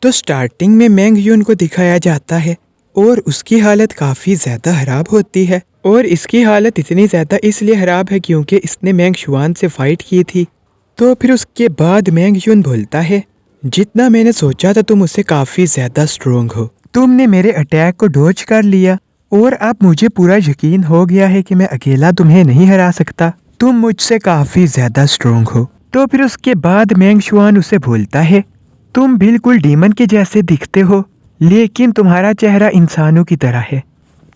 तो स्टार्टिंग में मैंग यून को दिखाया जाता है और उसकी हालत काफ़ी ज़्यादा ख़राब होती है। और इसकी हालत इतनी ज़्यादा इसलिए ख़राब है क्योंकि इसने मैंग शुआन से फ़ाइट की थी। तो फिर उसके बाद मैंग यून बोलता है, जितना मैंने सोचा था तुम उससे काफ़ी ज़्यादा स्ट्रोंग हो। तुमने मेरे अटैक को डॉज कर लिया और अब मुझे पूरा यकीन हो गया है कि मैं अकेला तुम्हें नहीं हरा सकता। तुम मुझसे काफ़ी ज़्यादा स्ट्रोंग हो। तो फिर उसके बाद मैंग शुआन उसे बोलता है, तुम बिल्कुल डीमन के जैसे दिखते हो लेकिन तुम्हारा चेहरा इंसानों की तरह है।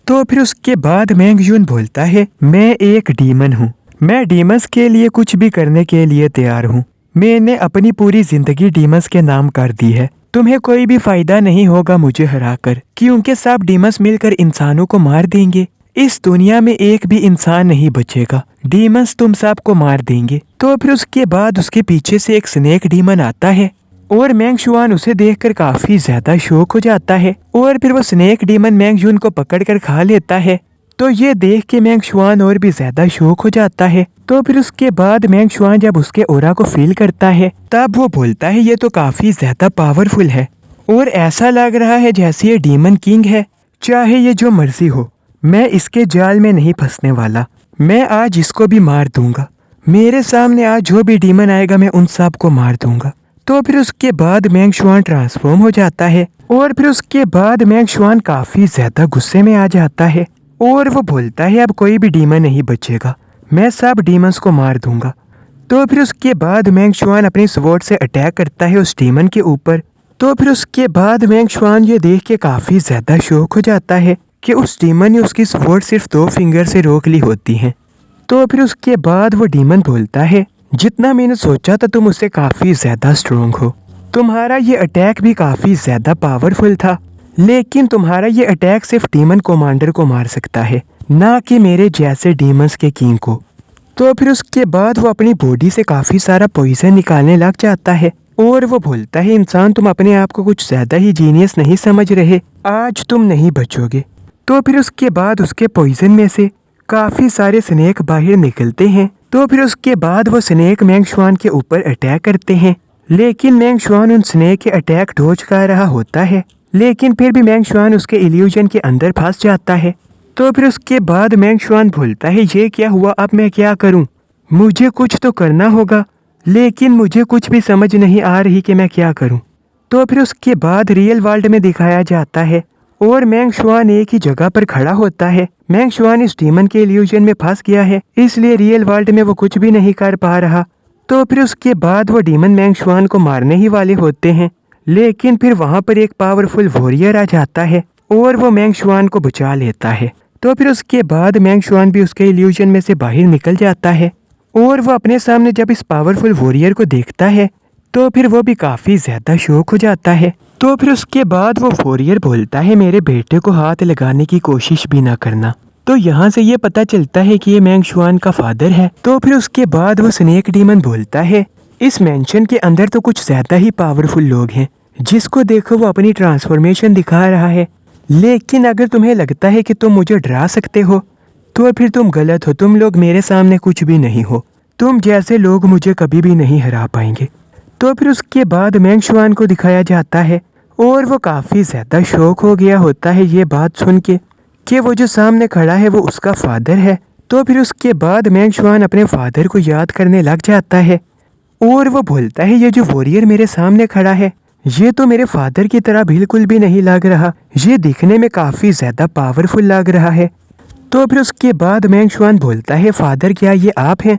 तो फिर उसके बाद मैंग यून बोलता है, मैं एक डीमन हूँ। मैं डीमंस के लिए कुछ भी करने के लिए तैयार हूँ। मैंने अपनी पूरी जिंदगी डीमंस के नाम कर दी है। तुम्हें कोई भी फायदा नहीं होगा मुझे हराकर, क्योंकि सब डीमंस मिलकर इंसानों को मार देंगे। इस दुनिया में एक भी इंसान नहीं बचेगा, डीमंस तुम सबको मार देंगे। तो फिर उसके बाद उसके पीछे से एक स्नेक डीमन आता है और मैंग शुआन उसे देखकर काफी ज्यादा शॉक हो जाता है और फिर वो स्नेक डीमन मैंग यून को पकड़कर खा लेता है। तो ये देख के मैंग शुआन और भी ज्यादा शॉक हो जाता है। तो फिर उसके बाद मैंग शुआन जब उसके ओरा को फील करता है तब वो बोलता है, ये तो काफी ज्यादा पावरफुल है और ऐसा लग रहा है जैसे ये डीमन किंग है। चाहे ये जो मर्जी हो, मैं इसके जाल में नहीं फंसने वाला। मैं आज इसको भी मार दूंगा। मेरे सामने आज जो भी डीमन आएगा मैं उन सब को मार दूंगा। तो फिर उसके बाद मैंग शुआन ट्रांसफॉर्म हो जाता है और फिर उसके बाद मैंग शुआन काफी ज्यादा गुस्से में आ जाता है और वो बोलता है, अब कोई भी डीमन नहीं बचेगा, मैं सब डीमंस को मार दूंगा। तो फिर उसके बाद मैंग शुआन अपनी स्वॉर्ड से अटैक करता है उस डीमन के ऊपर। तो फिर उसके बाद मैंग शुआन ये देख के काफी ज्यादा शॉक हो जाता है कि उस डीमन ने उसकी स्वॉर्ड सिर्फ 2 फिंगर से रोक ली होती है। तो फिर उसके बाद वो डीमन बोलता है, जितना मैंने सोचा था तुम उससे काफी ज्यादा स्ट्रोंग हो। तुम्हारा ये अटैक भी काफी ज्यादा पावरफुल था, लेकिन तुम्हारा ये अटैक सिर्फ डीमन कमांडर को मार सकता है, ना कि मेरे जैसे डीमंस के किंग को। तो फिर उसके बाद वो अपनी बॉडी से काफी सारा पॉइजन निकालने लग जाता है और वो बोलता है, इंसान तुम अपने आप को कुछ ज्यादा ही जीनियस नहीं समझ रहे, आज तुम नहीं बचोगे। तो फिर उसके बाद उसके पॉइजन में से काफी सारे स्नेक बाहर निकलते हैं। तो फिर उसके बाद वो स्नेक मैंग शुआन के ऊपर अटैक करते हैं, लेकिन मैंग शुआन उन स्नेक के अटैक डॉज कर रहा होता है, लेकिन फिर भी मैंग शुआन उसके इल्यूजन के अंदर फंस जाता है। तो फिर उसके बाद मैंग शुआन बोलता है, ये क्या हुआ, अब मैं क्या करूं? मुझे कुछ तो करना होगा, लेकिन मुझे कुछ भी समझ नहीं आ रही कि मैं क्या करूं। तो फिर उसके बाद रियल वर्ल्ड में दिखाया जाता है और मैंग शुआन एक ही जगह पर खड़ा होता है। मैंग शुआन इस डीमन के इल्यूजन में फंस गया है, इसलिए रियल वर्ल्ड में वो कुछ भी नहीं कर पा रहा। तो फिर उसके बाद वो डीमन मैंग शुआन को मारने ही वाले होते हैं, लेकिन फिर वहां पर एक पावरफुल वॉरियर आ जाता है और वो मैंग शुआन को बचा लेता है। तो फिर उसके बाद मैंग शुआन भी उसके इल्यूजन में से बाहर निकल जाता है और वो अपने सामने जब इस पावरफुल वॉरियर को देखता है तो फिर वो भी काफी ज्यादा शॉक हो जाता है। तो फिर उसके बाद वो वॉरियर बोलता है, मेरे बेटे को हाथ लगाने की कोशिश भी ना करना। तो यहाँ से ये पता चलता है कि ये मैंग शुआन का फादर है। तो फिर उसके बाद वो स्नेक डीमन बोलता है, इस मेंशन के अंदर तो कुछ ज्यादा ही पावरफुल लोग हैं, जिसको देखो वो अपनी ट्रांसफॉर्मेशन दिखा रहा है, लेकिन अगर तुम्हें लगता है कि तुम मुझे डरा सकते हो तो फिर तुम गलत हो। तुम लोग मेरे सामने कुछ भी नहीं हो, तुम जैसे लोग मुझे कभी भी नहीं हरा पाएंगे। तो फिर उसके बाद मैंग शुआन को दिखाया जाता है और वो काफी ज्यादा शॉक हो गया होता है ये बात सुन के कि वो जो सामने खड़ा है वो उसका फादर है। तो फिर उसके बाद मैंग शुआन अपने फादर को याद करने लग जाता है और वो बोलता है, ये जो वॉरियर मेरे सामने खड़ा है ये तो मेरे फादर की तरह बिल्कुल भी नहीं लग रहा, ये दिखने में काफी ज्यादा पावरफुल लग रहा है। तो फिर उसके बाद मैंग शुआन बोलता है, फादर क्या ये आप हैं?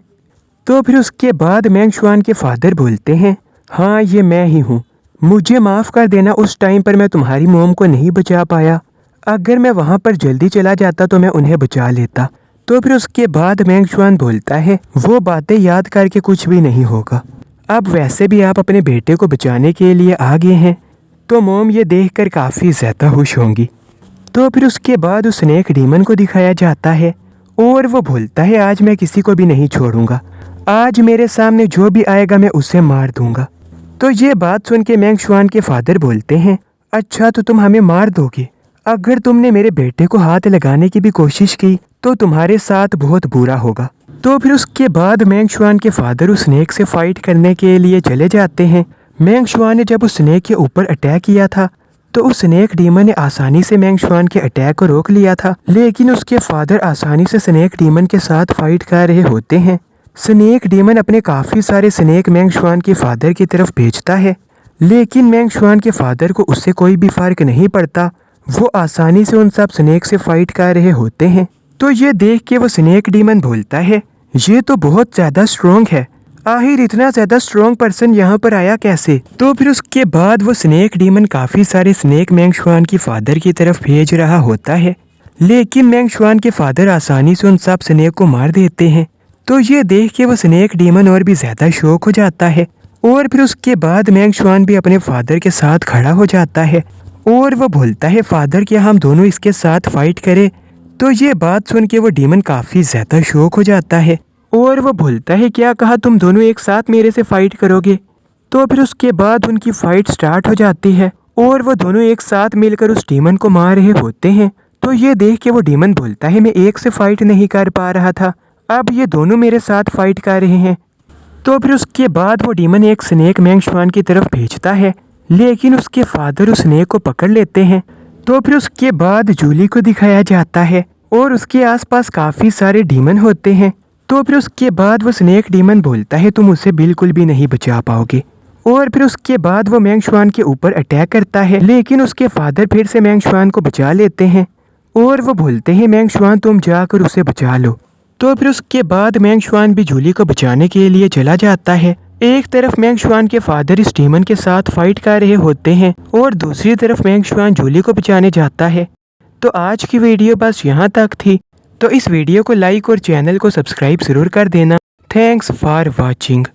तो फिर उसके बाद मैंग शुआन के फादर बोलते हैं, हाँ ये मैं ही हूँ, मुझे माफ़ कर देना, उस टाइम पर मैं तुम्हारी मोम को नहीं बचा पाया, अगर मैं वहाँ पर जल्दी चला जाता तो मैं उन्हें बचा लेता। तो फिर उसके बाद मैंग शुआन बोलता है, वो बातें याद करके कुछ भी नहीं होगा, अब वैसे भी आप अपने बेटे को बचाने के लिए आ गए हैं, तो मोम ये देखकर काफ़ी ज़्यादा खुश होंगी। तो फिर उसके बाद उस स्नेक डीमन को दिखाया जाता है और वो बोलता है, आज मैं किसी को भी नहीं छोड़ूंगा, आज मेरे सामने जो भी आएगा मैं उसे मार दूंगा। तो ये बात सुन के मैंग शुआन के फादर बोलते हैं, अच्छा तो तुम हमें मार दोगे? अगर तुमने मेरे बेटे को हाथ लगाने की भी कोशिश की तो तुम्हारे साथ बहुत बुरा होगा। तो फिर उसके बाद मैंग शुआन के फादर उस स्नेक से फाइट करने के लिए चले जाते हैं। मैंग शुआन ने जब उस स्नेक के ऊपर अटैक किया था तो उस स्नेक डीमन ने आसानी से मैंग शुआन के अटैक को रोक लिया था, लेकिन उसके फादर आसानी से स्नेक डीमन के साथ फाइट कर रहे होते हैं। स्नेक डीमन अपने काफ़ी सारे स्नेक मैंग शुआन के फादर की तरफ भेजता है, लेकिन मैंग शुआन के फादर को उससे कोई भी फर्क नहीं पड़ता। वो आसानी से उन सब स्नेक से फाइट कर रहे होते हैं। तो ये देख के वो स्नेक डीमन बोलता है, ये तो बहुत ज़्यादा स्ट्रॉन्ग है, आखिर इतना ज़्यादा स्ट्रॉन्ग पर्सन यहाँ पर आया कैसे। तो फिर उसके बाद वो स्नेक डीमन काफ़ी सारे स्नेक मैंग शुआन की फादर की तरफ भेज रहा होता है, लेकिन मैंग शुआन के फादर आसानी से उन सब स्नेक को मार देते हैं। तो ये देख के वो स्नेक डीमन और भी ज़्यादा शॉक हो जाता है, और फिर उसके बाद मैंग शुआन भी अपने फादर के साथ खड़ा हो जाता है और वो बोलता है, फादर क्या हम दोनों इसके साथ फाइट करें। तो ये बात सुन के वो डीमन काफ़ी ज़्यादा शॉक हो जाता है और वो बोलता है, क्या कहा तुम दोनों एक साथ मेरे से फाइट करोगे। तो फिर उसके बाद उनकी फाइट स्टार्ट हो जाती है और वो दोनों एक साथ मिलकर उस डीमन को मार रहे होते हैं। तो ये देख के वो डीमन बोलता है, मैं एक से फाइट नहीं कर पा रहा था, अब ये दोनों मेरे साथ फाइट कर रहे हैं। तो फिर उसके बाद वो डीमन एक स्नेक मैंग शुआन की तरफ भेजता है, लेकिन उसके फादर उस स्नेक को पकड़ लेते हैं। तो फिर उसके बाद जूली को दिखाया जाता है और उसके आसपास काफ़ी सारे डीमन होते हैं। तो फिर उसके बाद वो स्नेक डीमन बोलता है, तुम उसे बिल्कुल भी नहीं बचा पाओगे। और फिर उसके बाद वो मैंग शुआन के ऊपर अटैक करता है, लेकिन उसके फादर फिर से मैंग शुआन को बचा लेते हैं और वो बोलते हैं, मैंग शुआन तुम जाकर उसे बचा लो। तो फिर उसके बाद मैंग शुआन भी जूली को बचाने के लिए चला जाता है। एक तरफ मैंग शुआन के फादर इस डीमन के साथ फाइट कर रहे होते हैं और दूसरी तरफ मैंग शुआन जूली को बचाने जाता है। तो आज की वीडियो बस यहाँ तक थी, तो इस वीडियो को लाइक और चैनल को सब्सक्राइब ज़रूर कर देना। Thanks for watching.